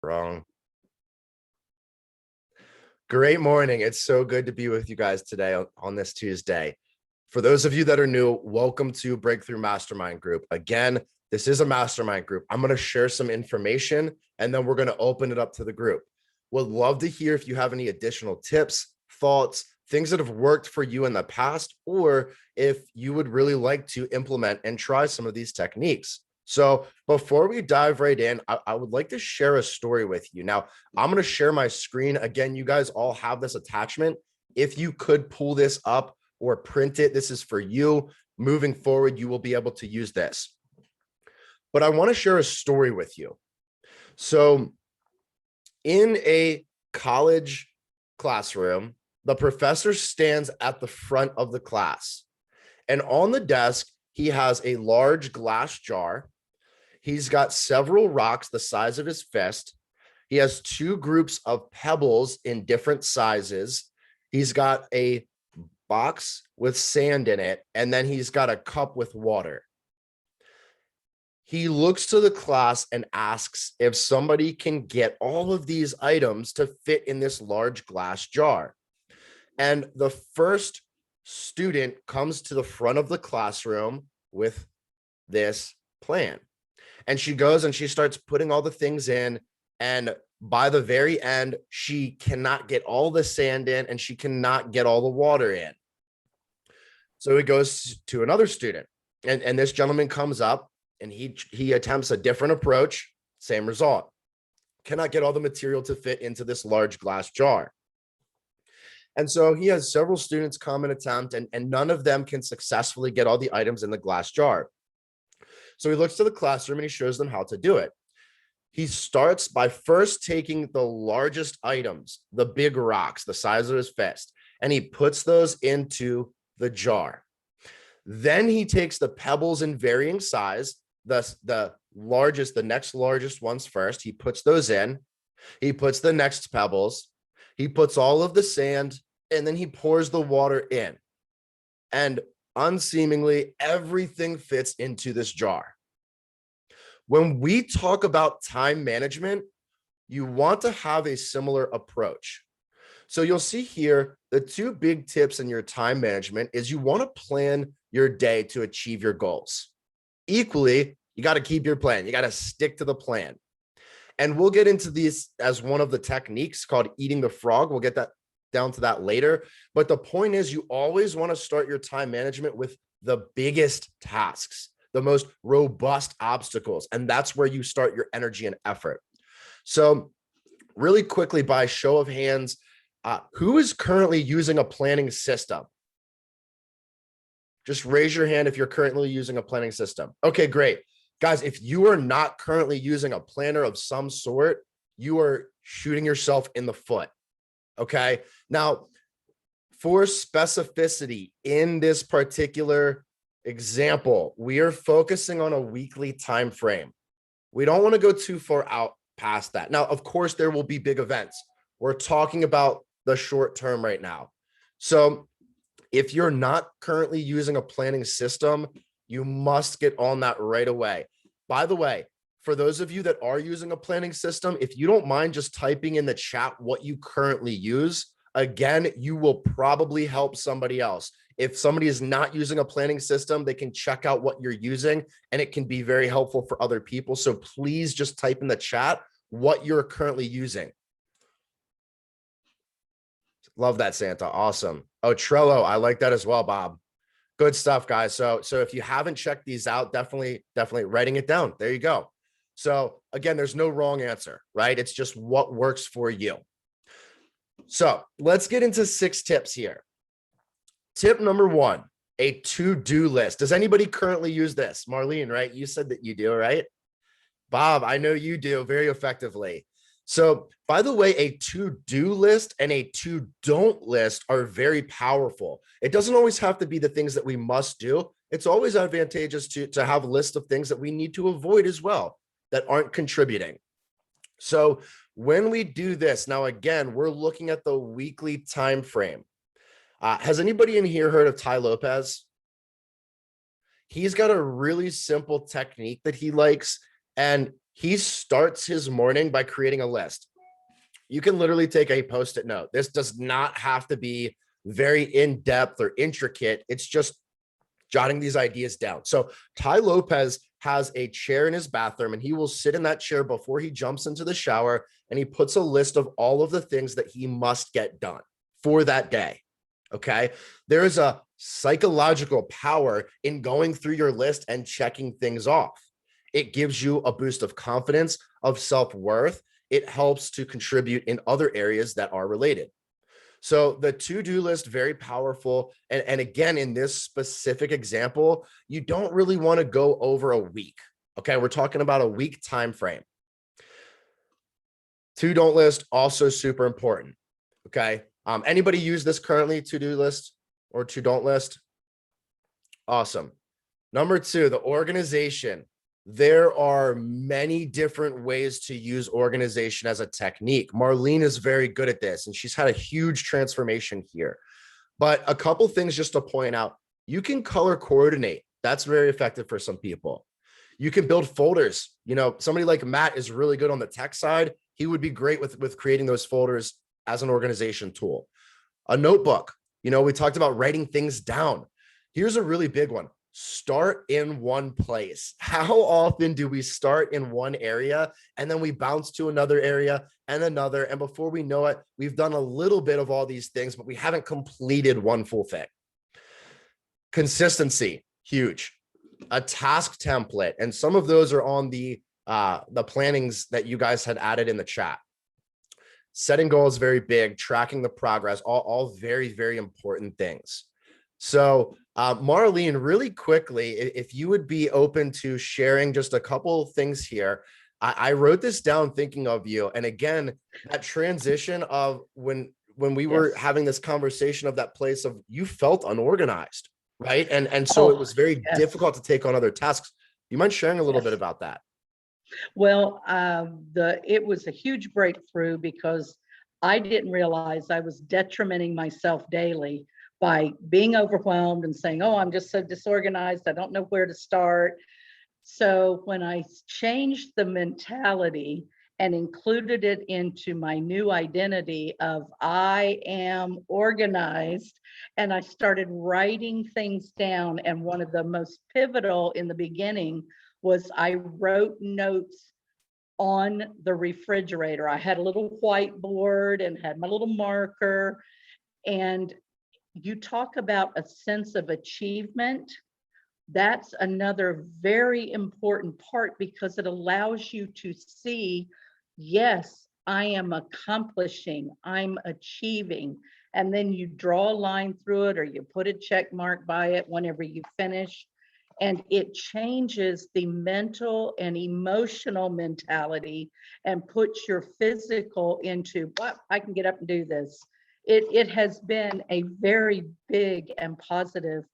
Wrong. Great morning. It's so good to be with you guys today on this Tuesday. For those of you that are new, welcome to Breakthrough Mastermind Group. Again, this is a mastermind group. I'm going to share some information and then we're going to open it up to the group. Would love to hear if you have any additional tips, thoughts, things that have worked for you in the past, or if you would really like to implement and try some of these techniques. So before we dive right in, I would like to share a story with you. Now, I'm going to share my screen. Again, you guys all have this attachment. If you could pull this up or print it, this is for you. Moving forward, you will be able to use this. But I want to share a story with you. So in a college classroom, the professor stands at the front of the class. And on the desk, he has a large glass jar. He's got several rocks the size of his fist. He has two groups of pebbles in different sizes. He's got a box with sand in it, and then he's got a cup with water. He looks to the class and asks if somebody can get all of these items to fit in this large glass jar. And the first student comes to the front of the classroom with this plan. And she goes and she starts putting all the things in. And by the very end, she cannot get all the sand in and she cannot get all the water in. So he goes to another student. And this gentleman comes up and he attempts a different approach, same result. Cannot get all the material to fit into this large glass jar. And so he has several students come and attempt, and none of them can successfully get all the items in the glass jar. So he looks to the classroom and he shows them how to do it. He starts by first taking the largest items, the big rocks, the size of his fist, and he puts those into the jar. Then he takes the pebbles in varying size, the next largest ones first. He puts those in. He puts the next pebbles. He puts all of the sand, and then he pours the water in. And unseemingly, everything fits into this jar. When we talk about time management, you want to have a similar approach. So you'll see here, the two big tips in your time management is you want to plan your day to achieve your goals. Equally, you got to keep your plan. You got to stick to the plan. And we'll get into these as one of the techniques called eating the frog. We'll get that down to that later. But the point is, you always want to start your time management with the biggest tasks, the most robust obstacles. And that's where you start your energy and effort. So really quickly, by show of hands, who is currently using a planning system? Just raise your hand if you're currently using a planning system. Okay, great. Guys, if you are not currently using a planner of some sort, you are shooting yourself in the foot. Okay. Now, for specificity in this particular example, we are focusing on a weekly time frame. We don't want to go too far out past that. Now, of course, there will be big events. We're talking about the short term right now. So if you're not currently using a planning system, you must get on that right away. By the way, for those of you that are using a planning system, if you don't mind just typing in the chat what you currently use, again, you will probably help somebody else. If somebody is not using a planning system, they can check out what you're using and it can be very helpful for other people. So please just type in the chat what you're currently using. Love that, Santa. Awesome. Oh, Trello. I like that as well, Bob. Good stuff, guys. So if you haven't checked these out, definitely writing it down. There you go. So again, there's no wrong answer, right? It's just what works for you. So let's get into 6 tips here. Tip number 1, a to-do list. Does anybody currently use this? Marlene, right? You said that you do, right? Bob, I know you do very effectively. So by the way, a to-do list and a to-don't list are very powerful. It doesn't always have to be the things that we must do. It's always advantageous to have a list of things that we need to avoid as well that aren't contributing. So when we do this, now again, we're looking at the weekly time frame. Has anybody in here heard of Ty Lopez? He's got a really simple technique that he likes, and He starts his morning by creating a list. You can literally take a Post-it note. This does not have to be very in-depth or intricate. It's just jotting these ideas down. So Tai Lopez has a chair in his bathroom, and he will sit in that chair before he jumps into the shower, and he puts a list of all of the things that he must get done for that day. Okay. There is a psychological power in going through your list and checking things off. It gives you a boost of confidence, of self-worth. It helps to contribute in other areas that are related. So the to-do list, very powerful. And again, in this specific example, you don't really want to go over a week. Okay. We're talking about a week time frame. To-don't list, also super important. Okay. Anybody use this currently, to-do list or to-don't list? Awesome. Number two, the organization. There are many different ways to use organization as a technique. Marlene is very good at this, and she's had a huge transformation here. But a couple things just to point out, you can color coordinate. That's very effective for some people. You can build folders. You know, somebody like Matt is really good on the tech side. He would be great with creating those folders as an organization tool. A notebook. You know, we talked about writing things down. Here's a really big one. Start in one place. How often do we start in one area and then we bounce to another area and another? And before we know it, we've done a little bit of all these things, but we haven't completed one full thing. Consistency, huge. A task template. And some of those are on the plannings that you guys had added in the chat. Setting goals, very big. Tracking the progress, all very, very important things. So Marlene, really quickly, if you would be open to sharing just a couple of things here. I wrote this down thinking of you. And again, that transition of when we were having this conversation of that place of you felt unorganized, right? And so it was very difficult to take on other tasks. You mind sharing a little bit about that? Well, it was a huge breakthrough because I didn't realize I was detrimenting myself daily by being overwhelmed and saying, oh, I'm just so disorganized, I don't know where to start. So when I changed the mentality and included it into my new identity of I am organized, and I started writing things down, and one of the most pivotal in the beginning was I wrote notes on the refrigerator. I had a little whiteboard and had my little marker, and you talk about a sense of achievement. That's another very important part because it allows you to see, yes, I am accomplishing, I'm achieving. And then you draw a line through it or you put a check mark by it whenever you finish. And it changes the mental and emotional mentality and puts your physical into, well, I can get up and do this. It has been a very big and positive,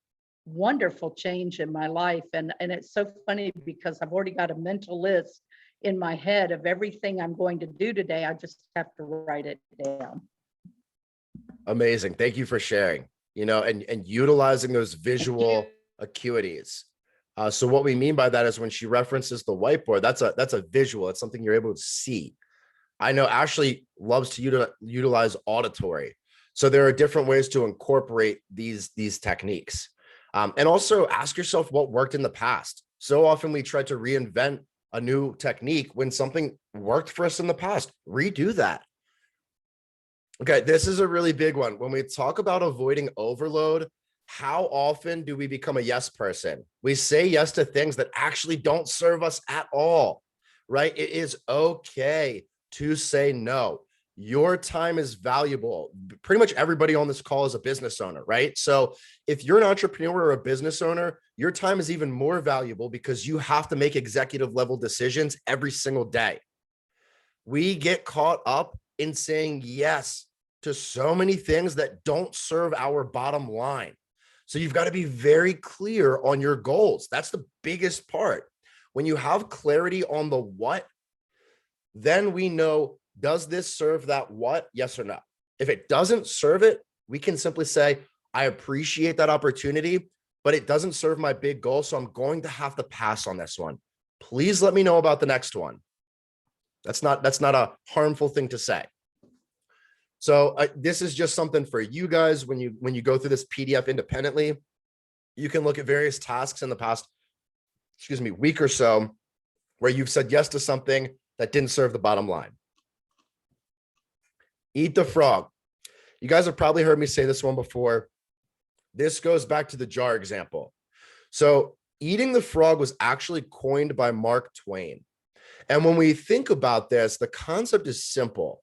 wonderful change in my life. And it's so funny because I've already got a mental list in my head of everything I'm going to do today. I just have to write it down. Amazing. Thank you for sharing, you know, and utilizing those visual acuities. So what we mean by that is when she references the whiteboard, that's a visual. It's something you're able to see. I know Ashley loves to utilize auditory. So there are different ways to incorporate these techniques. And also ask yourself what worked in the past. So often we try to reinvent a new technique when something worked for us in the past. Redo that. Okay, this is a really big one. When we talk about avoiding overload, how often do we become a yes person? We say yes to things that actually don't serve us at all, right? It is okay to say no. Your time is valuable. Pretty much everybody on this call is a business owner, right? So if you're an entrepreneur or a business owner, your time is even more valuable because you have to make executive level decisions every single day. We get caught up in saying yes to so many things that don't serve our bottom line. So you've got to be very clear on your goals. That's the biggest part. When you have clarity on the what, then we know, does this serve that what? Yes or no? If it doesn't serve it, we can simply say, I appreciate that opportunity, but it doesn't serve my big goal. So I'm going to have to pass on this one. Please let me know about the next one. That's not a harmful thing to say. So this is just something for you guys when you go through this PDF independently. You can look at various tasks in the past, week or so, where you've said yes to something that didn't serve the bottom line. Eat the frog. You guys have probably heard me say this one before. This goes back to the jar example. So eating the frog was actually coined by Mark Twain. And when we think about this, the concept is simple.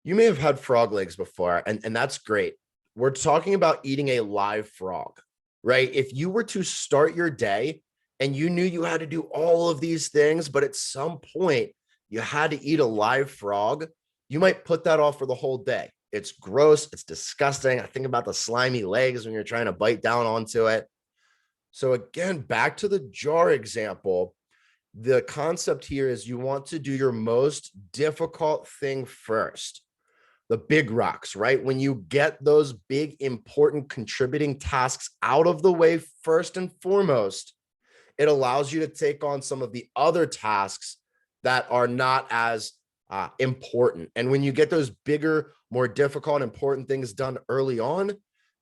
You may have had frog legs before, and that's great. We're talking about eating a live frog, right? If you were to start your day and you knew you had to do all of these things, but at some point you had to eat a live frog, you might put that off for the whole day. It's gross. It's disgusting. I think about the slimy legs when you're trying to bite down onto it. So again, back to the jar example, the concept here is you want to do your most difficult thing first. The big rocks, right? When you get those big, important contributing tasks out of the way first and foremost, it allows you to take on some of the other tasks that are not as important. And when you get those bigger, more difficult, important things done early on,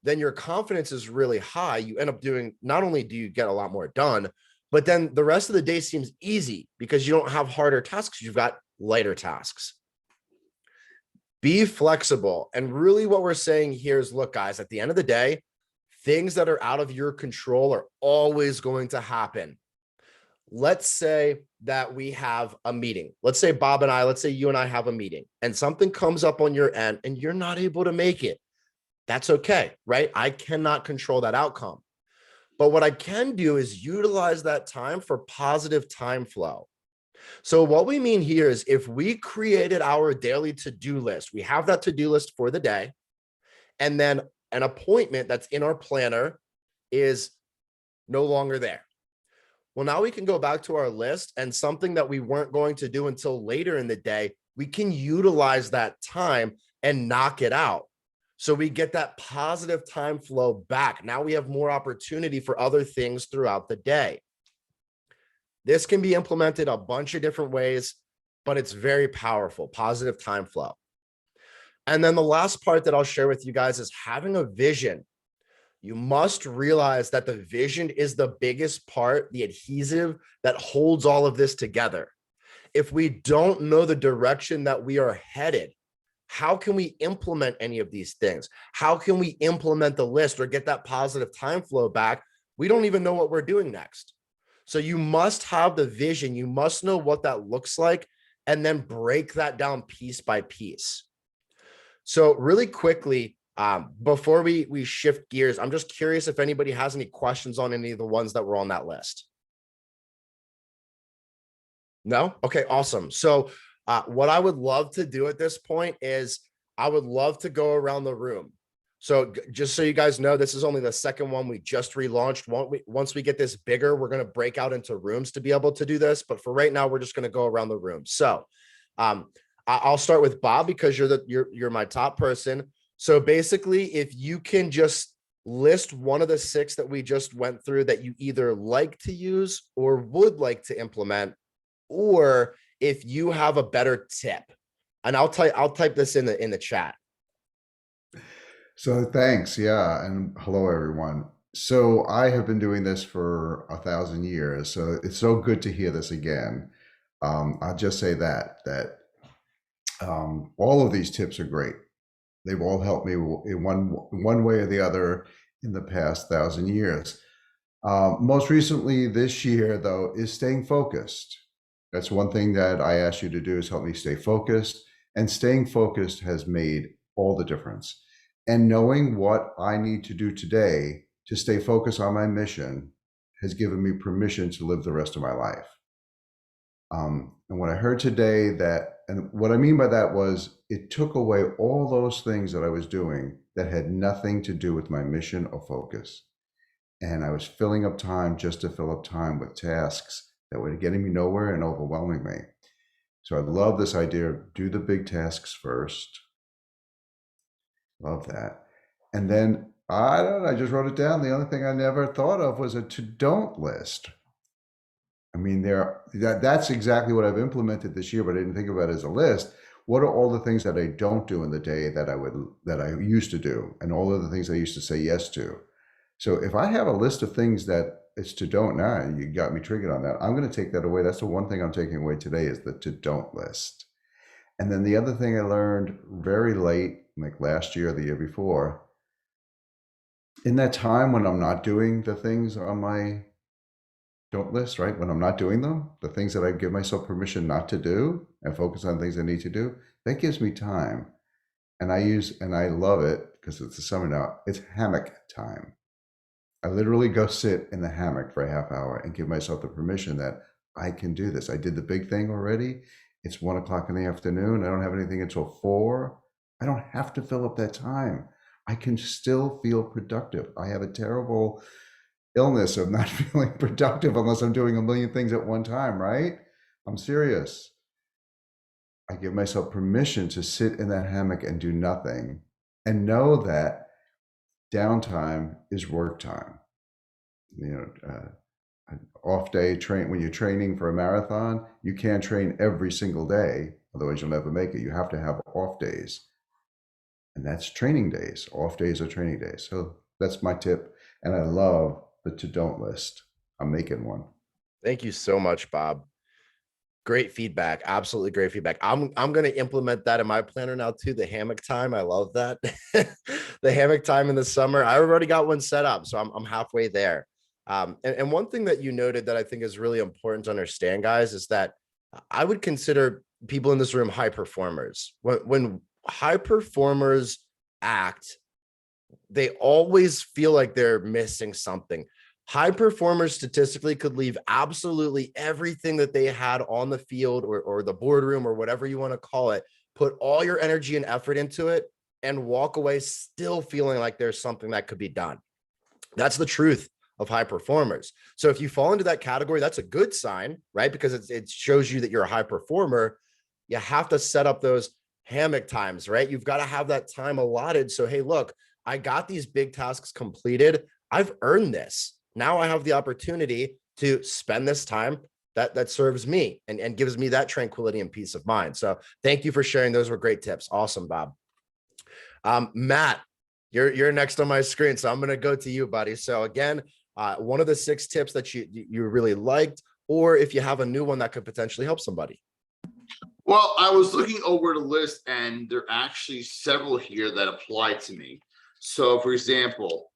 then your confidence is really high. You end up doing, not only do you get a lot more done, but then the rest of the day seems easy because you don't have harder tasks. You've got lighter tasks. Be flexible. And really what we're saying here is, look, guys, at the end of the day, things that are out of your control are always going to happen. Let's say that we have a meeting. Let's say let's say you and I have a meeting and something comes up on your end and you're not able to make it. That's okay, right? I cannot control that outcome. But what I can do is utilize that time for positive time flow. So what we mean here is if we created our daily to-do list, we have that to-do list for the day, and then an appointment that's in our planner is no longer there. Well, now we can go back to our list, and something that we weren't going to do until later in the day, we can utilize that time and knock it out. So we get that positive time flow back. Now we have more opportunity for other things throughout the day. This can be implemented a bunch of different ways, but it's very powerful, positive time flow. And then the last part that I'll share with you guys is having a vision. You must realize that the vision is the biggest part, the adhesive that holds all of this together. If we don't know the direction that we are headed, how can we implement any of these things? How can we implement the list or get that positive time flow back? We don't even know what we're doing next. So you must have the vision. You must know what that looks like and then break that down piece by piece. So really quickly, before we shift gears, I'm just curious if anybody has any questions on any of the ones that were on that list. No? Okay, awesome. So what I would love to do at this point is I would love to go around the room. So just so you guys know, this is only the second one we just relaunched. Once we get this bigger, we're going to break out into rooms to be able to do this. But for right now, we're just going to go around the room. So I'll start with Bob because you're my top person. So basically, if you can just list one of the 6 that we just went through that you either like to use or would like to implement, or if you have a better tip, and I'll type this in the chat. So thanks. Yeah. And hello, everyone. So I have been doing this for 1,000 years. So it's so good to hear this again. I'll just say that all of these tips are great. They've all helped me in one way or the other in the past 1,000 years. Most recently this year, though, is staying focused. That's one thing that I ask you to do, is help me stay focused. And staying focused has made all the difference. And knowing what I need to do today to stay focused on my mission has given me permission to live the rest of my life. And what I heard today, and what I mean by that was it took away all those things that I was doing that had nothing to do with my mission or focus. And I was filling up time just to fill up time with tasks that were getting me nowhere and overwhelming me. So I love this idea of do the big tasks first. Love that. And then I don't know, I just wrote it down. The only thing I never thought of was a to-don't list. I mean, that's exactly what I've implemented this year, but I didn't think about it as a list. What are all the things that I don't do in the day that I used to do, and all of the things I used to say yes to? So if I have a list of things that it's to don't now, you got me triggered on that. I'm going to take that away. That's the one thing I'm taking away today is the to don't list. And then the other thing I learned very late, like last year or the year before, in that time when I'm not doing the things on my don't list, right? When I'm not doing them, the things that I give myself permission not to do and focus on things I need to do, that gives me time. And I love it because it's the summer now. It's hammock time. I literally go sit in the hammock for a half hour and give myself the permission that I can do this. I did the big thing already. It's 1 o'clock in the afternoon. I don't have anything until 4. I don't have to fill up that time. I can still feel productive. I have a terrible illness of not feeling productive unless I'm doing a million things at one time, right? I'm serious. I give myself permission to sit in that hammock and do nothing and know that downtime is work time. You know, an off day train when you're training for a marathon, you can't train every single day, otherwise you'll never make it. You have to have off days. And that's training days. Off days are training days. So that's my tip. And I love the to don't list. I'm making one. Thank you so much, Bob. Great feedback. Absolutely great feedback. I'm going to implement that in my planner now too. The hammock time. I love that. The hammock time in the summer. I already got one set up, so I'm halfway there. And one thing that you noted that I think is really important to understand, guys, is that I would consider people in this room high performers. When high performers act, they always feel like they're missing something. High performers statistically could leave absolutely everything that they had on the field or the boardroom or whatever you want to call it, put all your energy and effort into it and walk away still feeling like there's something that could be done. That's the truth of high performers. So if you fall into that category, that's a good sign, right? Because it shows you that you're a high performer. You have to set up those hammock times, right? You've got to have that time allotted. So, hey, look, I got these big tasks completed. I've earned this. Now I have the opportunity to spend this time that serves me and gives me that tranquility and peace of mind. So thank you for sharing. Those were great tips. Awesome, Bob. Matt, you're next on my screen. So I'm going to go to you, buddy. So again, one of the 6 tips that you really liked, or if you have a new one that could potentially help somebody. Well, I was looking over the list and there are actually several here that apply to me. So for example,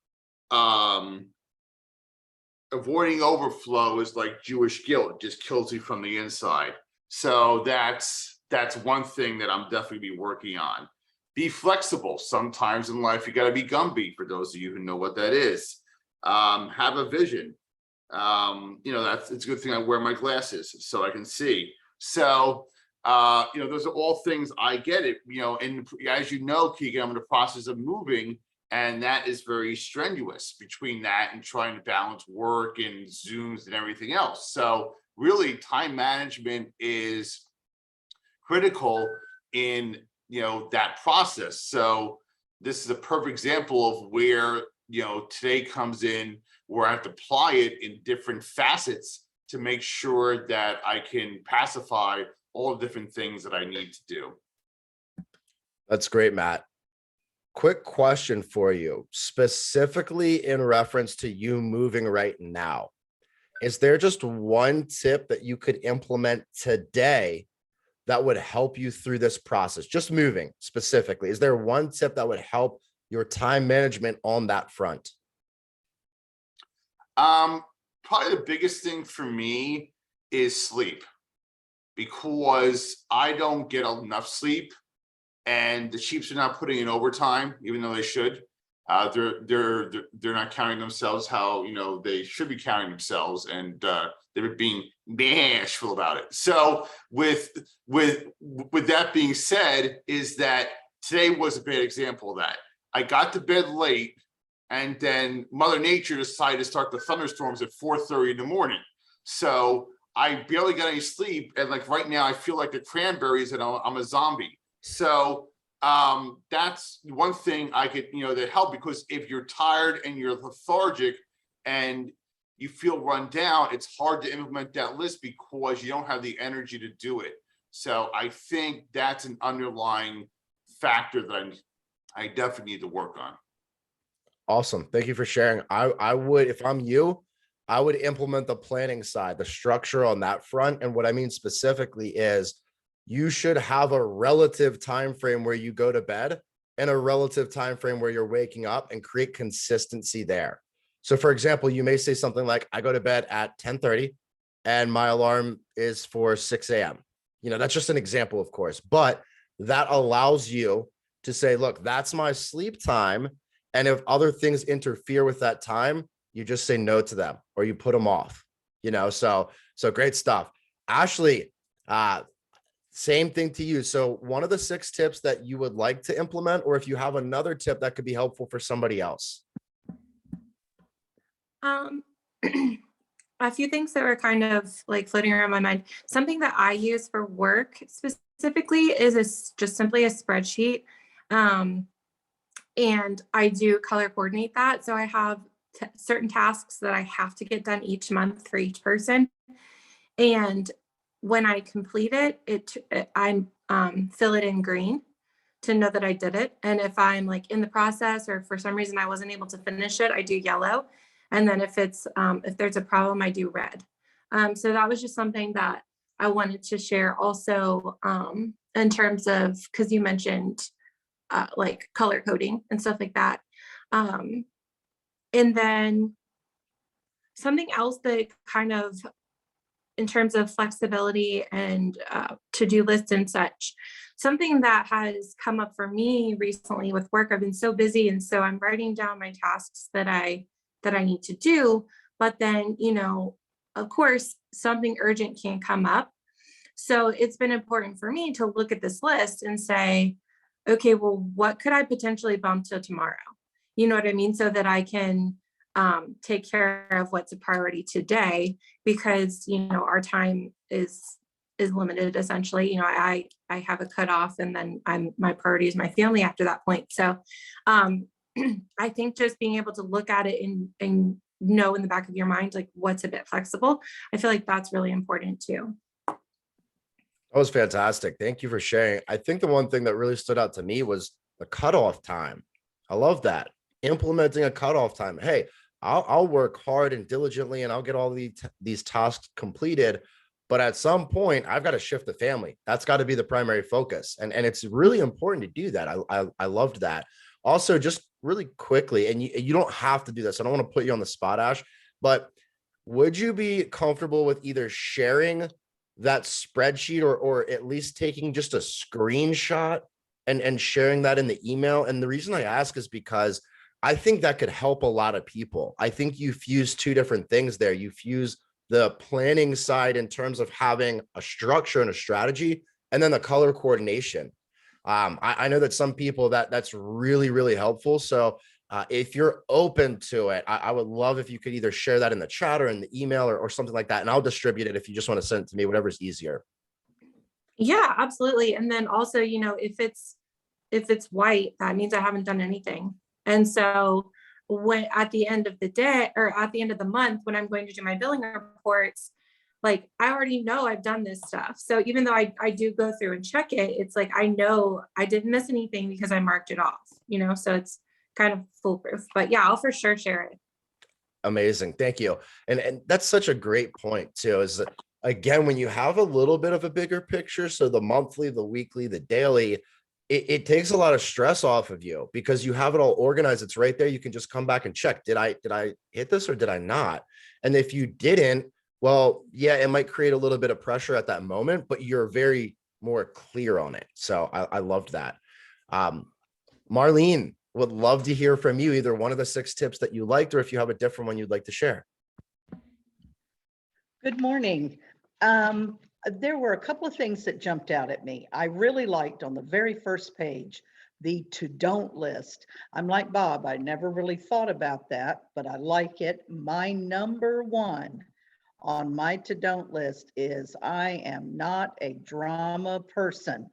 avoiding overflow is like Jewish guilt. It just kills you from the inside. So that's one thing that I'm definitely be working on. Be flexible. Sometimes in life, you got to be Gumby, for those of you who know what that is. Have a vision. It's a good thing I wear my glasses so I can see. So, those are all things I get it, and as you know, Keegan, I'm in the process of moving. And that is very strenuous between that and trying to balance work and Zooms and everything else. So really time management is critical in, that process. So this is a perfect example of where, today comes in, where I have to apply it in different facets to make sure that I can pacify all the different things that I need to do. That's great, Matt. Quick question for you, specifically in reference to you moving right now. Is there just one tip that you could implement today that would help you through this process? Just moving specifically. Is there one tip that would help your time management on that front? Probably the biggest thing for me is sleep, because I don't get enough sleep. And the Chiefs are not putting in overtime, even though they should. They're not counting themselves how they should be counting themselves, and they're being bashful about it. So with that being said, is that today was a bad example of that. I got to bed late, and then Mother Nature decided to start the thunderstorms at 4:30 in the morning. So I barely got any sleep, and like right now, I feel like the cranberries, and I'm a zombie. So that's one thing I could, that help, because if you're tired and you're lethargic and you feel run down, it's hard to implement that list because you don't have the energy to do it. So I think that's an underlying factor that I definitely need to work on. Awesome. Thank you for sharing. I would, if I'm you, I would implement the planning side, the structure on that front. And what I mean specifically is you should have a relative time frame where you go to bed and a relative time frame where you're waking up, and create consistency there. So for example, you may say something like, I go to bed at 10:30 and my alarm is for 6 a.m. That's just an example, of course, but that allows you to say, look, that's my sleep time. And if other things interfere with that time, you just say no to them or you put them off, so great stuff. Ashley, same thing to you. So one of the 6 tips that you would like to implement, or if you have another tip that could be helpful for somebody else. A few things that were kind of like floating around my mind. Something that I use for work specifically is just simply a spreadsheet. And I do color coordinate that. So I have certain tasks that I have to get done each month for each person. And when I complete it, I fill it in green to know that I did it. And if I'm like in the process or for some reason I wasn't able to finish it, I do yellow. And then if there's a problem, I do red. So that was just something that I wanted to share also in terms of, because you mentioned like color coding and stuff like that. And then something else that kind of, in terms of flexibility and to-do lists and such, something that has come up for me recently with work, I've been so busy, and so I'm writing down my tasks that I need to do, but then, of course, something urgent can come up. So it's been important for me to look at this list and say, okay, well, what could I potentially bump to tomorrow? You know what I mean? So that I can take care of what's a priority today, because, our time is limited essentially. I have a cutoff, and then my priority is my family after that point. So I think just being able to look at it and know in the back of your mind, like what's a bit flexible, I feel like that's really important too. That was fantastic. Thank you for sharing. I think the one thing that really stood out to me was the cutoff time. I love that. Implementing a cutoff time. Hey, I'll work hard and diligently and I'll get all these tasks completed. But at some point, I've got to shift the family. That's got to be the primary focus. And it's really important to do that. I loved that. Also, just really quickly, and you don't have to do this. I don't want to put you on the spot, Ash, but would you be comfortable with either sharing that spreadsheet or at least taking just a screenshot and sharing that in the email? And the reason I ask is because I think that could help a lot of people. I think you fuse 2 different things there. You fuse the planning side in terms of having a structure and a strategy, and then the color coordination. I know that some people that's really, really helpful. So if you're open to it, I would love if you could either share that in the chat or in the email or something like that. And I'll distribute it if you just want to send it to me, whatever's easier. Yeah, absolutely. And then also, if it's white, that means I haven't done anything. And so when at the end of the day or at the end of the month, when I'm going to do my billing reports, like I already know I've done this stuff. So even though I do go through and check it, it's like I know I didn't miss anything because I marked it off, so it's kind of foolproof. But yeah, I'll for sure share it. Amazing. Thank you. And that's such a great point too, is that again, when you have a little bit of a bigger picture, so the monthly, the weekly, the daily, it takes a lot of stress off of you because you have it all organized. It's right there. You can just come back and check. Did I hit this or did I not? And if you didn't, well, yeah, it might create a little bit of pressure at that moment, but you're very more clear on it. So I loved that. Marlene, would love to hear from you, either one of the 6 tips that you liked, or if you have a different one you'd like to share. Good morning. There were a couple of things that jumped out at me. I really liked on the very first page, the to-don't list. I'm like Bob, I never really thought about that, but I like it. My number 1 on my to-don't list is I am not a drama person.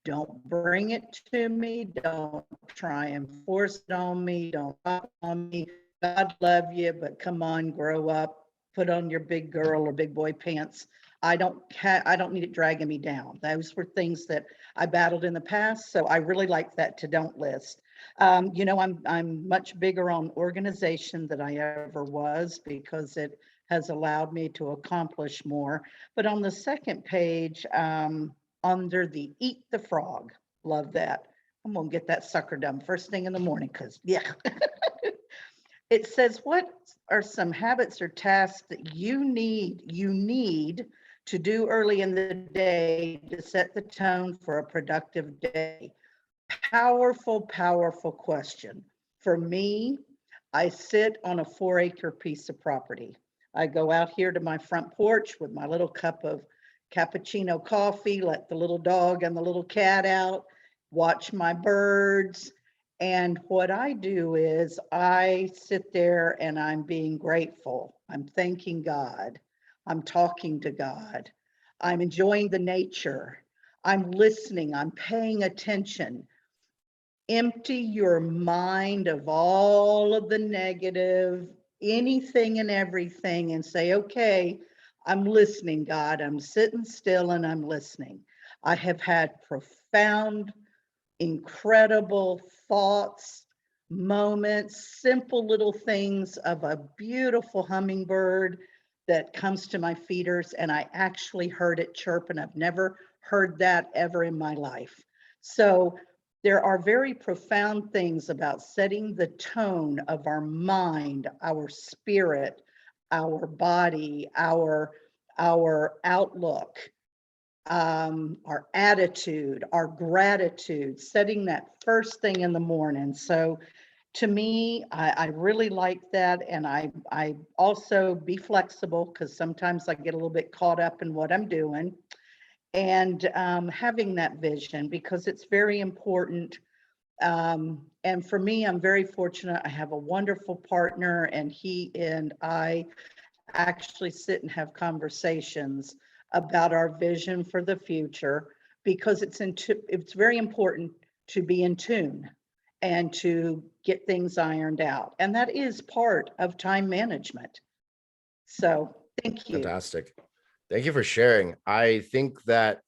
Don't bring it to me. Don't try and force it on me. Don't pop on me. God love you, but come on, grow up. put on your big girl or big boy pants. I don't need it dragging me down. Those were things that I battled in the past. So I really like that to don't list. You know, I'm much bigger on organization than I ever was because it has allowed me to accomplish more. But on the second page, under the eat the frog, love that. I'm gonna get that sucker done first thing in the morning because yeah. It says, what are some habits or tasks that you need to do early in the day to set the tone for a productive day? Powerful, powerful question. For me, I sit on a 4-acre piece of property. I go out here to my front porch with my little cup of cappuccino coffee, let the little dog and the little cat out, watch my birds. And what I do is I sit there and I'm being grateful. I'm thanking God. I'm talking to God. I'm enjoying the nature. I'm listening. I'm paying attention. Empty your mind of all of the negative, anything and everything, and say, okay, I'm listening, God. I'm sitting still and I'm listening. I have had profound, incredible thoughts, moments, simple little things of a beautiful hummingbird that comes to my feeders, and I actually heard it chirp, and I've never heard that ever in my life. So there are very profound things about setting the tone of our mind, our spirit, our body, our outlook, our attitude, our gratitude, setting that first thing in the morning. So to me, I really like that. And I also be flexible because sometimes I get a little bit caught up in what I'm doing. And having that vision, because it's very important. And for me, I'm very fortunate. I have a wonderful partner, and he and I actually sit and have conversations about our vision for the future, because it's very important to be in tune and to get things ironed out. And that is part of time management. So thank you. Fantastic. Thank you for sharing. I think that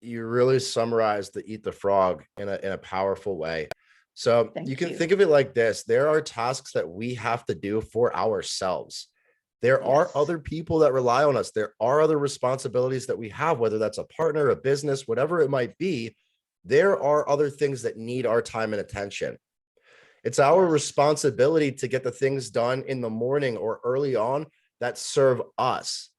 you really summarized the eat the frog in a powerful way. So Thank you can you. think of it like this. There are tasks that we have to do for ourselves. There are Yes. other people that rely on us. There are other responsibilities that we have, whether that's a partner, a business, whatever it might be. There are other things that need our time and attention. It's our Yes. responsibility to get the things done in the morning or early on that serve us.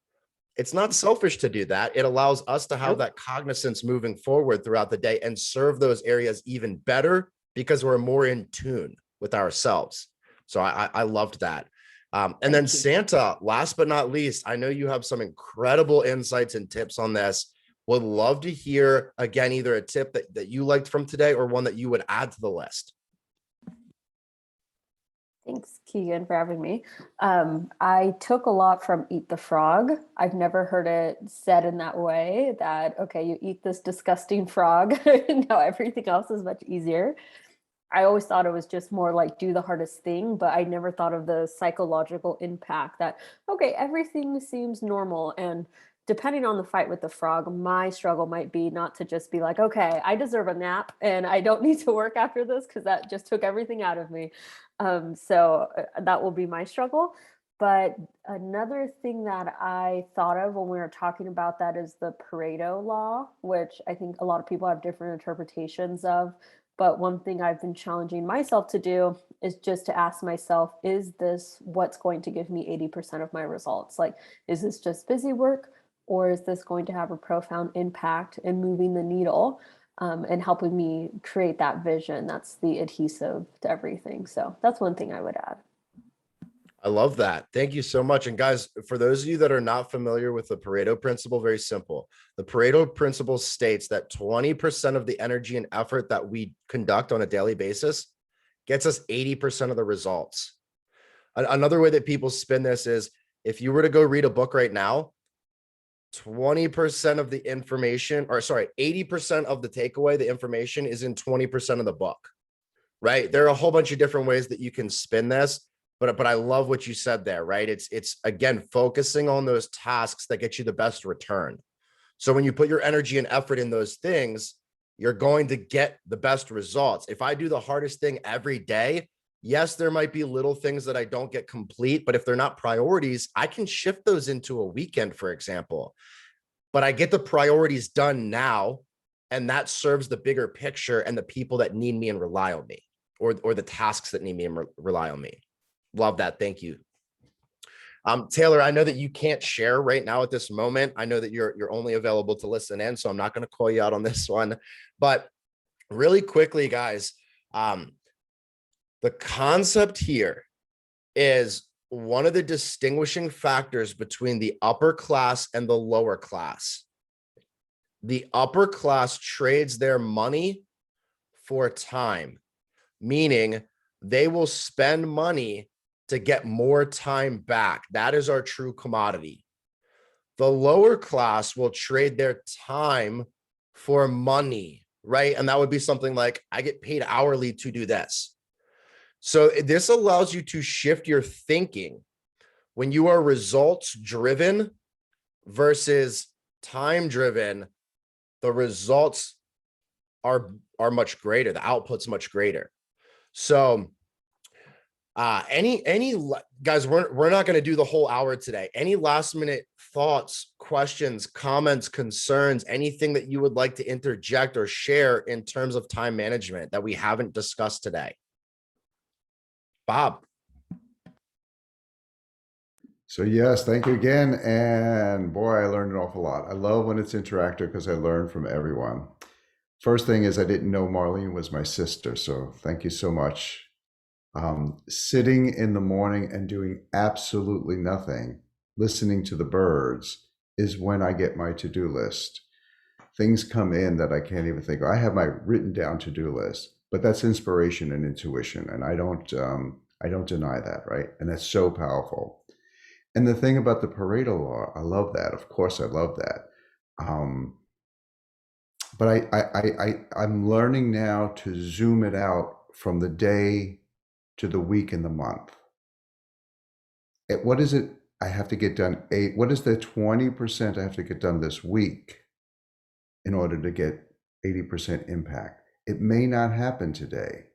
It's not selfish to do that. It allows us to have Nope. that cognizance moving forward throughout the day and serve those areas even better because we're more in tune with ourselves. So I loved that. And then Thank you. Santa, last but not least, I know you have some incredible insights and tips on this. Would love to hear, again, either a tip that you liked from today or one that you would add to the list. Thanks, Keegan, for having me. I took a lot from Eat the Frog. I've never heard it said in that way, that, okay, you eat this disgusting frog, now everything else is much easier. I always thought it was just more like do the hardest thing, but I never thought of the psychological impact that, okay, everything seems normal. And depending on the fight with the frog, my struggle might be not to just be like, okay, I deserve a nap and I don't need to work after this because that just took everything out of me. So that will be my struggle. But another thing that I thought of when we were talking about that is the Pareto Law, which I think a lot of people have different interpretations of. But one thing I've been challenging myself to do is just to ask myself, is this what's going to give me 80% of my results? Like, is this just busy work, or is this going to have a profound impact in moving the needle and helping me create that vision? That's the adhesive to everything. So that's one thing I would add. I love that. Thank you so much. And guys, for those of you that are not familiar with the Pareto principle, very simple. The Pareto principle states that 20% of the energy and effort that we conduct on a daily basis gets us 80% of the results. Another way that people spin this is, if you were to go read a book right now, 20% of the information, or sorry, 80% of the takeaway, the information is in 20% of the book, right? There are a whole bunch of different ways that you can spin this. but I love what you said there, right? It's again, focusing on those tasks that get you the best return. So when you put your energy and effort in those things, you're going to get the best results. If I do the hardest thing every day, yes, there might be little things that I don't get complete, but if they're not priorities, I can shift those into a weekend, for example. But I get the priorities done now, and that serves the bigger picture and the people that need me and rely on me, or the tasks that need me and rely on me. Love that. Thank you. Taylor, I know that you can't share right now at this moment. I know that you're only available to listen in, so I'm not going to call you out on this one. But really quickly, guys, the concept here is one of the distinguishing factors between the upper class and the lower class. The upper class trades their money for time, meaning they will spend money to get more time back. That is our true commodity. The lower class will trade their time for money, right? And that would be something like, I get paid hourly to do this. So this allows you to shift your thinking when you are results driven versus time driven. The results are much greater. The output's much greater. So any guys, we're not going to do the whole hour today. Any last minute thoughts, questions, comments, concerns, anything that you would like to interject or share in terms of time management that we haven't discussed today? Bob. So yes, thank you again. And boy, I learned an awful lot. I love when it's interactive because I learn from everyone. First thing is I didn't know Marlene was my sister. So thank you so much. Sitting in the morning and doing absolutely nothing, listening to the birds, is when I get my to-do list. Things come in that I can't even think of. I have my written down to-do list, but that's inspiration and intuition. And I don't deny that, right? And that's so powerful. And the thing about the Pareto Law, I love that. Of course, I love that. But I'm learning now to zoom it out from the day to the week and the month. What is it I have to get done? What is the 20% I have to get done this week in order to get 80% impact? It may not happen today,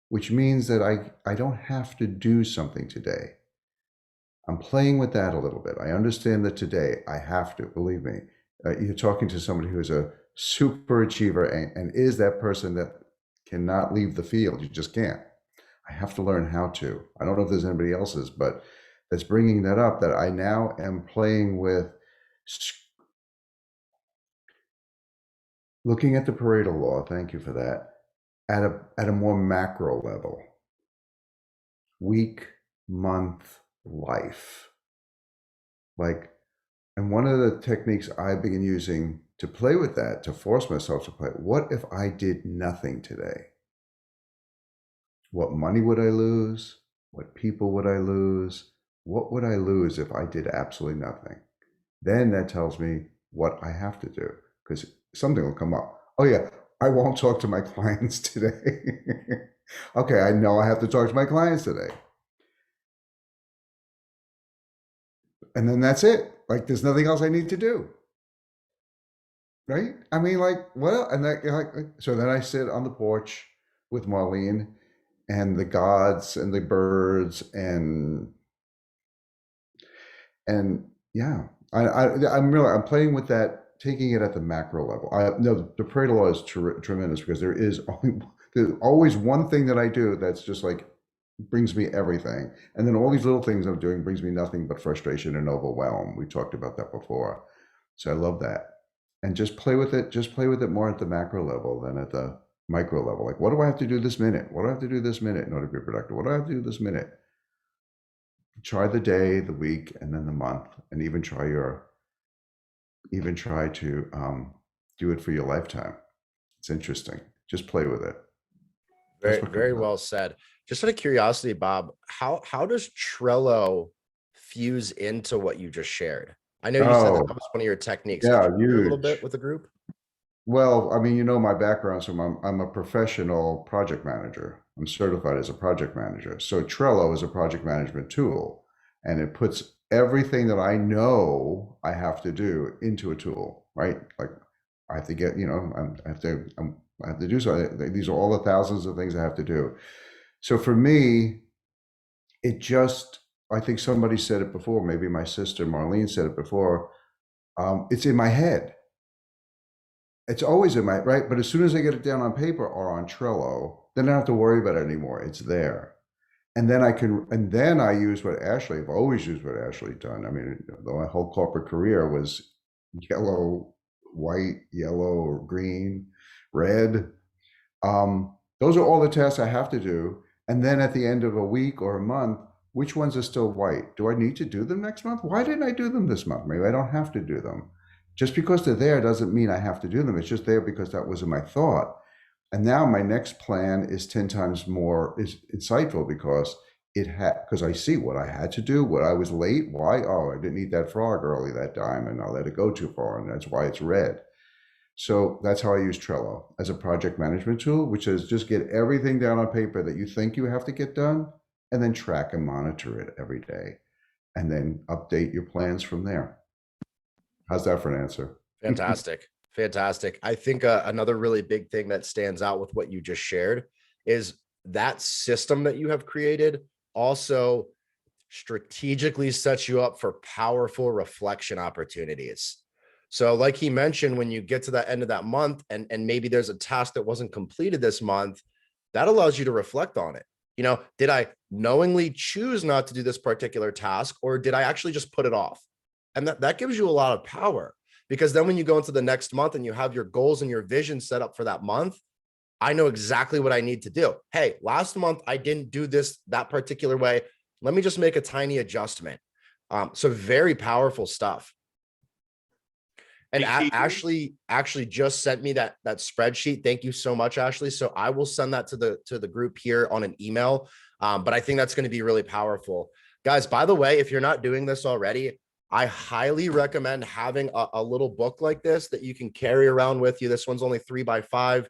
which means that I don't have to do something today. I'm playing with that a little bit. I understand that today I have to, believe me. You're talking to somebody who is a super achiever and is that person that cannot leave the field. You just can't. I have to learn how to. I don't know if there's anybody else's, but that's bringing that up, that I now am playing with looking at the Pareto Law. Thank you for that. At a more macro level, week, month, life. And one of the techniques I've been using to play with that, to force myself to play, what if I did nothing today? What money would I lose? What people would I lose? What would I lose if I did absolutely nothing? Then that tells me what I have to do, because something will come up. Oh yeah, I won't talk to my clients today. Okay, I know I have to talk to my clients today. And then that's it. Like, there's nothing else I need to do. Right? I mean, like, well, and that, so then I sit on the porch with Marlene and the gods and the birds and yeah, I'm playing with that, taking it at the macro level. No, the Pareto Law is tremendous because there's always one thing that I do that's just like brings me everything, and then all these little things I'm doing brings me nothing but frustration and overwhelm. We talked about that before, so I love that. And just play with it. Just play with it more at the macro level than at the micro level. Like, what do I have to do this minute? What do I have to do this minute in order to be productive? What do I have to do this minute? Try the day, the week, and then the month, and even try to do it for your lifetime. It's interesting. Just play with it. Very well said. Just out of curiosity, Bob, how does Trello fuse into what you just shared? I know you said that was one of your techniques. Yeah, Could you share a little bit with the group? Well, I mean, you know my background, so I'm a professional project manager. I'm certified as a project manager. So Trello is a project management tool, and it puts everything that I know I have to do into a tool, right? Like I have to get, I have to do so. These are all the thousands of things I have to do. So for me, it just, I think somebody said it before, maybe my sister Marlene said it before, it's in my head. It's always in my, right? But as soon as I get it down on paper or on Trello, then I don't have to worry about it anymore. It's there. And then I use what Ashley, I've always used what Ashley done. I mean, my whole corporate career was yellow, white, yellow, green, red. Those are all the tasks I have to do. And then at the end of a week or a month, which ones are still white? Do I need to do them next month? Why didn't I do them this month? Maybe I don't have to do them. Just because they're there doesn't mean I have to do them. It's just there because that was in my thought. And now my next plan is 10 times more insightful because because I see what I had to do, what I was late, why, oh, I didn't eat that frog early that time and I let it go too far, and that's why it's red. So that's how I use Trello as a project management tool, which is just get everything down on paper that you think you have to get done, and then track and monitor it every day, and then update your plans from there. How's that for an answer? Fantastic. Fantastic. I think another really big thing that stands out with what you just shared is that system that you have created also strategically sets you up for powerful reflection opportunities. So like he mentioned, when you get to the end of that month and maybe there's a task that wasn't completed this month, that allows you to reflect on it. You know, did I knowingly choose not to do this particular task, or did I actually just put it off? And that gives you a lot of power, because then when you go into the next month and you have your goals and your vision set up for that month, I know exactly what I need to do. Hey, last month I didn't do this that particular way. Let me just make a tiny adjustment. So very powerful stuff. And Ashley actually just sent me that spreadsheet. Thank you so much, Ashley. So I will send that to the group here on an email. But I think that's going to be really powerful. Guys, by the way, if you're not doing this already, I highly recommend having a little book like this that you can carry around with you. This one's only 3 by 5,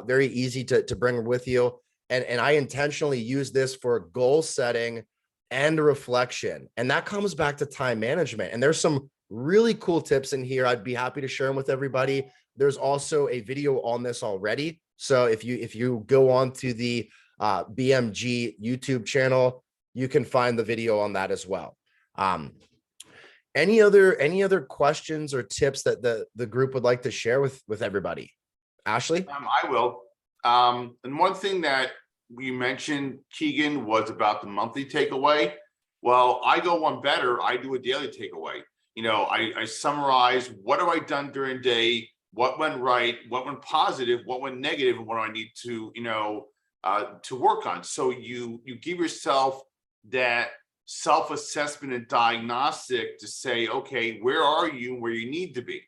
very easy to bring with you. And I intentionally use this for goal setting and reflection. And that comes back to time management. And there's some really cool tips in here. I'd be happy to share them with everybody. There's also a video on this already. So if you go on to the BMG YouTube channel, you can find the video on that as well. Any other questions or tips that the group would like to share with everybody? Ashley? I will. And one thing that we mentioned, Keegan, was about the monthly takeaway. Well, I go one better. I do a daily takeaway. You know, I summarize what have I done during the day, what went right, what went positive, what went negative, and what do I need to, to work on. So you give yourself that self-assessment and diagnostic to say, okay, where are you where you need to be?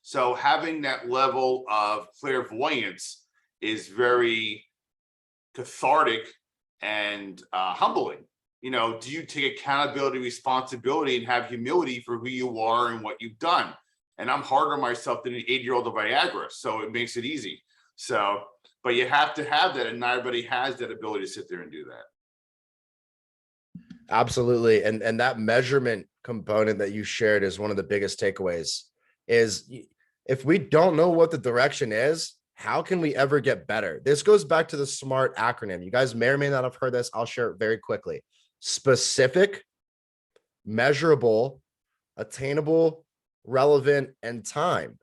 So having that level of clairvoyance is very cathartic and humbling. You know, do you take accountability, responsibility, and have humility for who you are and what you've done? And I'm harder on myself than an 8-year-old of Viagra, so it makes it easy. So, but you have to have that, and not everybody has that ability to sit there and do that. Absolutely. And that measurement component that you shared is one of the biggest takeaways. Is if we don't know what the direction is, how can we ever get better? This goes back to the SMART acronym. You guys may or may not have heard this. I'll share it very quickly. Specific, measurable, attainable, relevant, and time.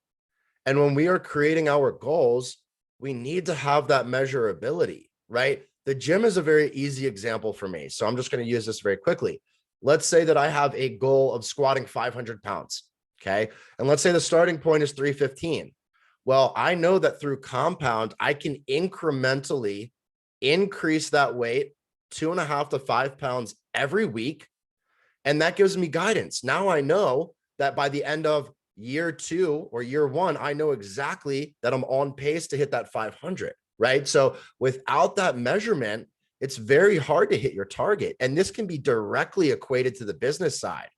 And when we are creating our goals, we need to have that measurability, right? The gym is a very easy example for me. So I'm just going to use this very quickly. Let's say that I have a goal of squatting 500 pounds. Okay. And let's say the starting point is 315. Well, I know that through compound, I can incrementally increase that weight 2.5 to 5 pounds every week. And that gives me guidance. Now I know that by the end of year 2 or year 1, I know exactly that I'm on pace to hit that 500, right? So without that measurement, it's very hard to hit your target. And this can be directly equated to the business side.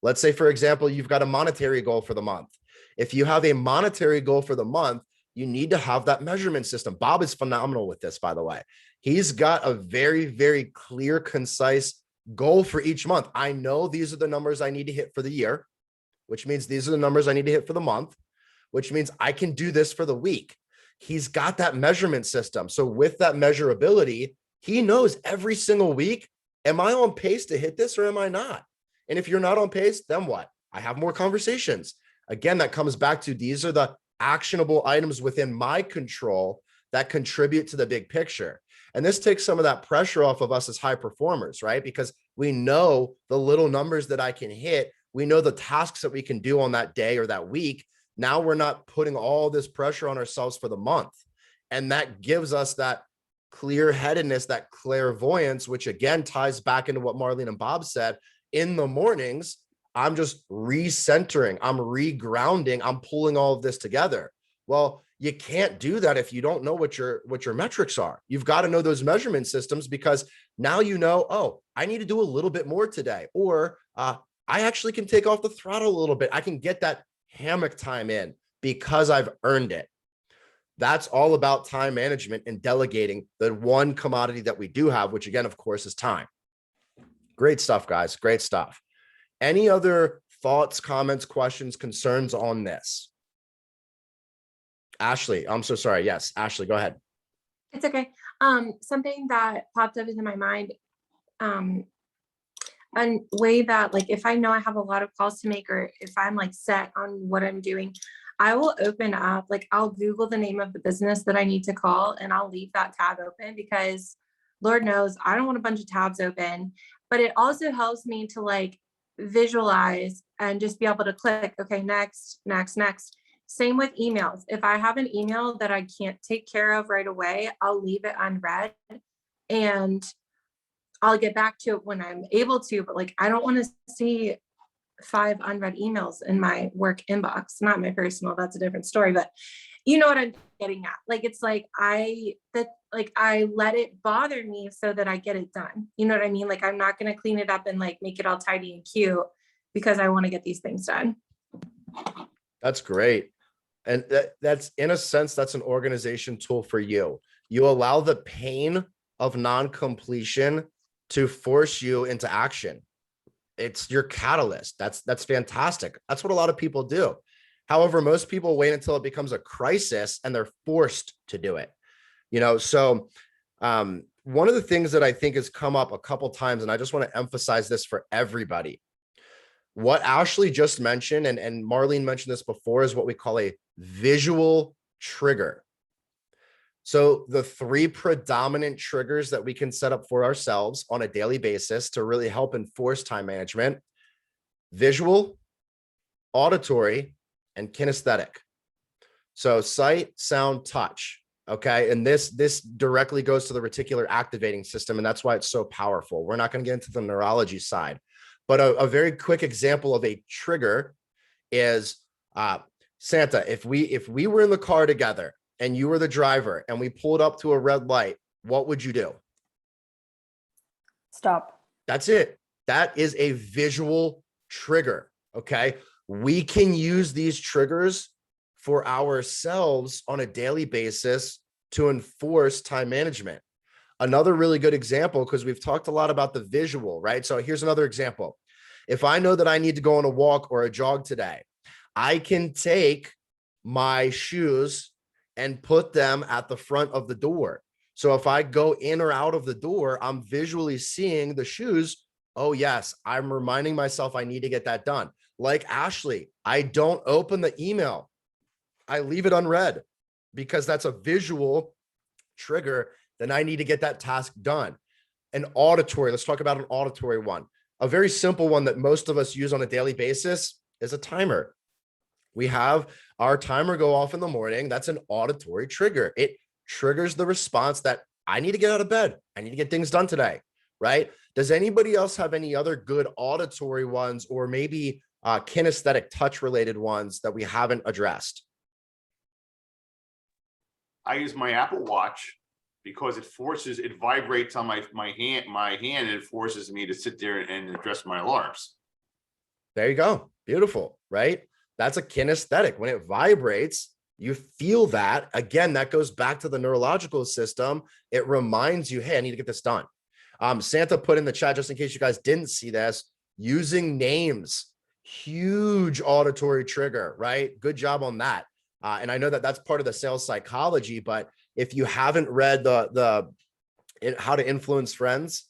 Let's say, for example, you've got a monetary goal for the month. If you have a monetary goal for the month, you need to have that measurement system. Bob is phenomenal with this, by the way. He's got a very, very clear, concise goal for each month. I know these are the numbers I need to hit for the year, which means these are the numbers I need to hit for the month, which means I can do this for the week. He's got that measurement system. So with that measurability, he knows every single week, am I on pace to hit this or am I not? And if you're not on pace, then what? I have more conversations. Again, that comes back to these are the actionable items within my control that contribute to the big picture. And this takes some of that pressure off of us as high performers, right? Because we know the little numbers that I can hit. We know the tasks that we can do on that day or that week. Now we're not putting all this pressure on ourselves for the month. And that gives us that clear-headedness, that clairvoyance, which again ties back into what Marlene and Bob said. In the mornings, I'm just recentering, I'm regrounding, I'm pulling all of this together. Well, you can't do that if you don't know what your metrics are. You've got to know those measurement systems, because now you know, oh, I need to do a little bit more today, or I actually can take off the throttle a little bit. I can get that hammock time in because I've earned it. That's all about time management and delegating the one commodity that we do have, which again, of course, is time. Great stuff, guys. Great stuff. Any other thoughts, comments, questions, concerns on this? Ashley, I'm so sorry. Yes, Ashley, go ahead. It's okay. Something that popped up into my mind, a way that, like, if I know I have a lot of calls to make, or if I'm like set on what I'm doing, I will open up, like, I'll Google the name of the business that I need to call and I'll leave that tab open, because Lord knows I don't want a bunch of tabs open. But it also helps me to like visualize and just be able to click, okay, next, next, next. Same with emails. If I have an email that I can't take care of right away, I'll leave it unread and I'll get back to it when I'm able to. But like, I don't want to see 5 unread emails in my work inbox, not my personal, that's a different story, but you know what I'm getting at. Like, it's like, I let it bother me so that I get it done. You know what I mean? Like, I'm not going to clean it up and like make it all tidy and cute because I want to get these things done. That's great. And that's, in a sense, that's an organization tool for you. You allow the pain of non-completion to force you into action. It's your catalyst. That's fantastic. That's what a lot of people do. However, most people wait until it becomes a crisis and they're forced to do it. You know, so one of the things that I think has come up a couple times, and I just want to emphasize this for everybody, what Ashley just mentioned, and Marlene mentioned this before, is what we call a visual trigger. So the 3 predominant triggers that we can set up for ourselves on a daily basis to really help enforce time management: visual, auditory, and kinesthetic. So sight, sound, touch. Okay. And this directly goes to the reticular activating system. And that's why it's so powerful. We're not going to get into the neurology side, but a very quick example of a trigger is Santa. If we were in the car together and you were the driver and we pulled up to a red light, what would you do? Stop. That's it. That is a visual trigger. Okay. We can use these triggers for ourselves on a daily basis to enforce time management. Another really good example, because we've talked a lot about the visual, right? So here's another example. If I know that I need to go on a walk or a jog today, I can take my shoes and put them at the front of the door. So if I go in or out of the door, I'm visually seeing the shoes. Oh yes, I'm reminding myself I need to get that done. Like Ashley, I don't open the email. I leave it unread because that's a visual trigger. Then I need to get that task done. An auditory, let's talk about an auditory one. A very simple one that most of us use on a daily basis is a timer. We have our timer go off in the morning. That's an auditory trigger. It triggers the response that I need to get out of bed. I need to get things done today, right? Does anybody else have any other good auditory ones, or maybe kinesthetic touch related ones that we haven't addressed? I use my Apple Watch because it vibrates on my hand, and it forces me to sit there and address my alarms. There you go. Beautiful, right? That's a kinesthetic. When it vibrates, You feel that. Again, that goes back to the neurological system. It reminds you, hey, I need to get this done. Santa put in the chat, just in case you guys didn't see this, using names, huge auditory trigger, right? Good job on that. And I know that that's part of the sales psychology, but if you haven't read the How to Influence Friends,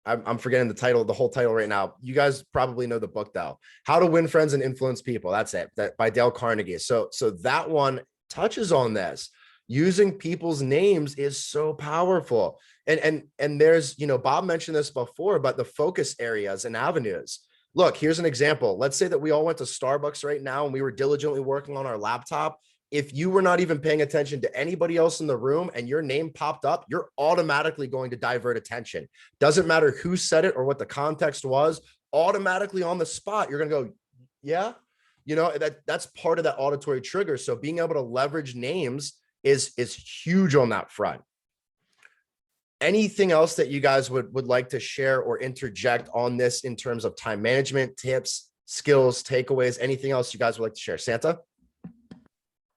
I'm forgetting the title, the whole title right now. You guys probably know the book though. How to Win Friends and Influence People. That's it. That by Dale Carnegie. So that one touches on this. Using people's names is so powerful. And there's, Bob mentioned this before, but the focus areas and avenues. Look, here's an example. Let's say that we all went to Starbucks right now and we were diligently working on our laptop. If you were not even paying attention to anybody else in the room and your name popped up, you're automatically going to divert attention. Doesn't matter who said it or what the context was, automatically on the spot, you're going to go, yeah, that's part of that auditory trigger. So being able to leverage names is huge on that front. Anything else that you guys would like to share or interject on this in terms of time management, tips, skills, takeaways, anything else you guys would like to share? Santa?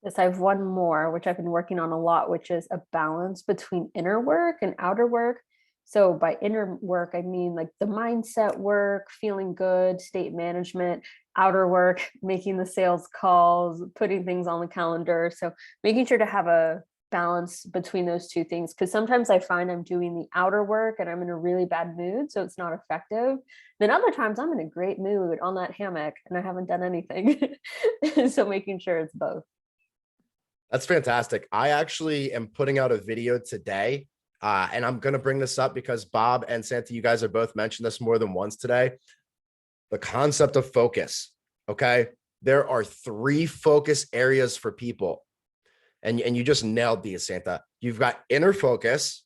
Yes, I have one more, which I've been working on a lot, which is a balance between inner work and outer work. So by inner work, I mean like the mindset work, feeling good, state management, outer work, making the sales calls, putting things on the calendar. So making sure to have a balance between those two things, because sometimes I find I'm doing the outer work and I'm in a really bad mood, so it's not effective. Then other times I'm in a great mood on that hammock and I haven't done anything. So making sure it's both. That's fantastic. I actually am putting out a video today, and I'm going to bring this up because Bob and Santa, you guys have both mentioned this more than once today. The concept of focus. Okay. There are 3 focus areas for people. And you just nailed these, Santa. You've got inner focus,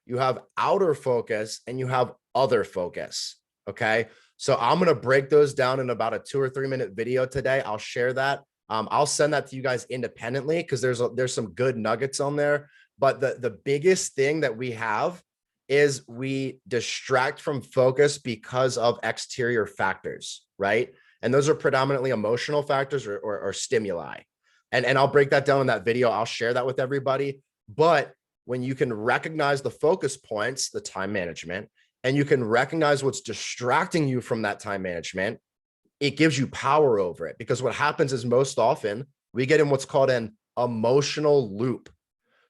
you have outer focus, and you have other focus. Okay. So I'm going to break those down in about a 2 or 3 minute video today. I'll share that. I'll send that to you guys independently because there's some good nuggets on there. But the biggest thing that we have is we distract from focus because of exterior factors, right? And those are predominantly emotional factors or stimuli. And I'll break that down in that video. I'll share that with everybody. But when you can recognize the focus points, the time management, and you can recognize what's distracting you from that time management, it gives you power over it. Because what happens is most often we get in what's called an emotional loop.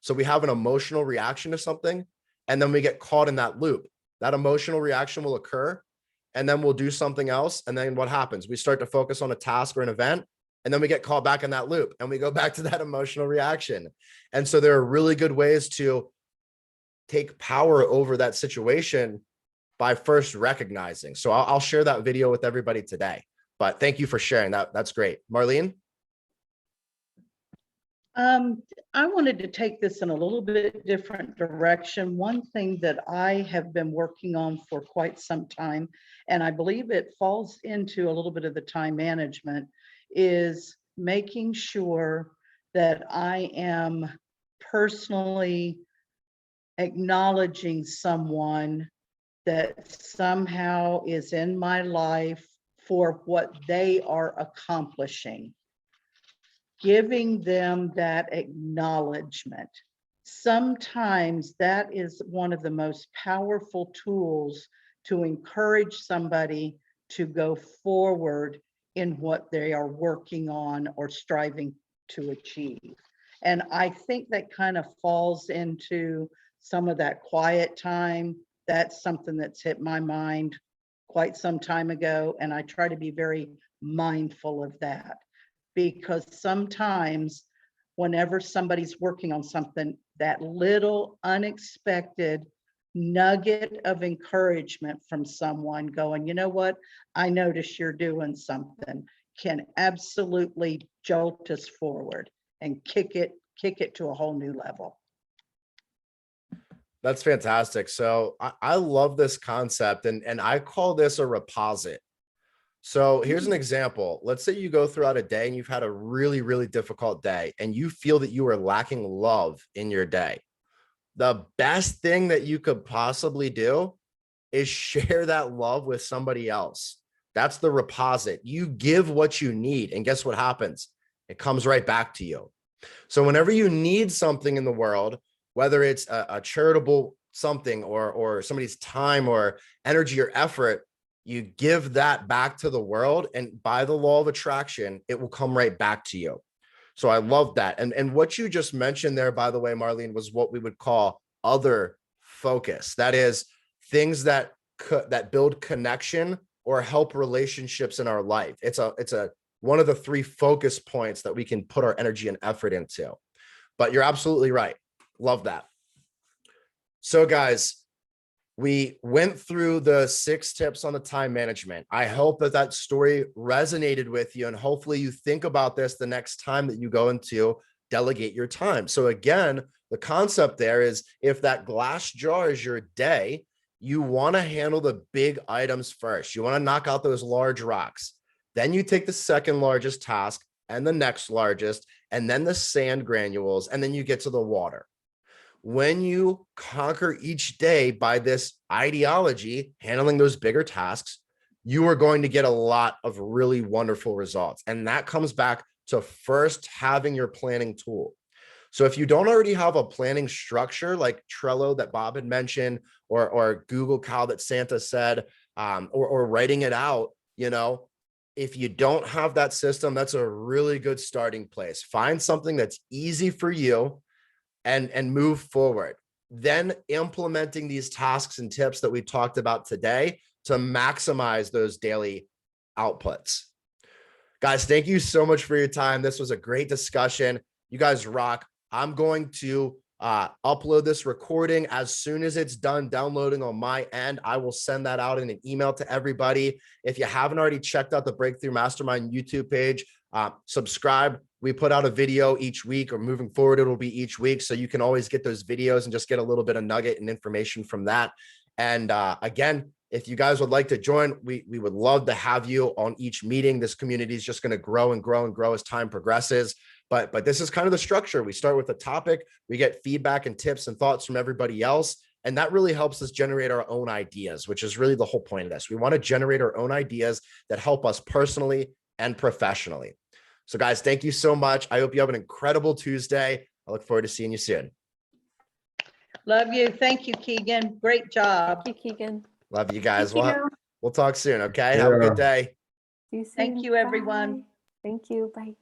So we have an emotional reaction to something, and then we get caught in that loop. That emotional reaction will occur, and then we'll do something else. And then what happens? We start to focus on a task or an event, and then we get caught back in that loop and we go back to that emotional reaction. And so there are really good ways to take power over that situation by first recognizing. So I'll share that video with everybody today, but thank you for sharing that. That's great. Marlene? I wanted to take this in a little bit different direction. One thing that I have been working on for quite some time, and I believe it falls into a little bit of the time management, is making sure that I am personally acknowledging someone that somehow is in my life for what they are accomplishing. Giving them that acknowledgement. Sometimes that is one of the most powerful tools to encourage somebody to go forward in what they are working on or striving to achieve. And I think that kind of falls into some of that quiet time. That's something that's hit my mind quite some time ago, and I try to be very mindful of that. Because sometimes whenever somebody's working on something, that little unexpected nugget of encouragement from someone going, you know what, I notice you're doing something, can absolutely jolt us forward and kick it to a whole new level. That's fantastic. So I love this concept, and I call this a reposit. So here's an example. Let's say you go throughout a day and you've had a really, really difficult day and you feel that you are lacking love in your day. The best thing that you could possibly do is share that love with somebody else. That's the reposit. You give what you need, and guess what happens? It comes right back to you. So whenever you need something in the world, whether it's a charitable something or somebody's time or energy or effort, you give that back to the world, and by the law of attraction, it will come right back to you. So I love that. And what you just mentioned there, by the way, Marlene, was what we would call other focus. That is things that build connection or help relationships in our life. It's a one of the 3 focus points that we can put our energy and effort into. But you're absolutely right. Love that. So guys, we went through the 6 tips on the time management. I hope that story resonated with you, and hopefully you think about this the next time that you go into delegate your time. So again, the concept there is, if that glass jar is your day, you want to handle the big items first. You want to knock out those large rocks. Then you take the second largest task and the next largest, and then the sand granules, and then you get to the water. When you conquer each day by this ideology, handling those bigger tasks, you are going to get a lot of really wonderful results. And that comes back to first having your planning tool. So if you don't already have a planning structure like Trello that Bob had mentioned, or Google Cal that Santa said, or writing it out, if you don't have that system, that's a really good starting place. Find something that's easy for you and move forward. Then implementing these tasks and tips that we talked about today to maximize those daily outputs. Guys, thank you so much for your time. This was a great discussion. You guys rock. I'm going to upload this recording as soon as it's done downloading on my end. I will send that out in an email to everybody. If you haven't already checked out the Breakthrough Mastermind YouTube page, subscribe. We put out a video each week, or moving forward, it'll be each week. So you can always get those videos and just get a little bit of nugget and information from that. And again, if you guys would like to join, we would love to have you on each meeting. This community is just going to grow and grow and grow as time progresses. But this is kind of the structure. We start with a topic, we get feedback and tips and thoughts from everybody else. And that really helps us generate our own ideas, which is really the whole point of this. We want to generate our own ideas that help us personally and professionally. So guys, thank you so much. I hope you have an incredible Tuesday. I look forward to seeing you soon. Love you. Thank you, Keegan. Great job. Thank you, Keegan. Love you guys. Thank you. We'll talk soon. Okay. Have a good day. See you soon. Thank you, everyone. Bye. Thank you. Bye.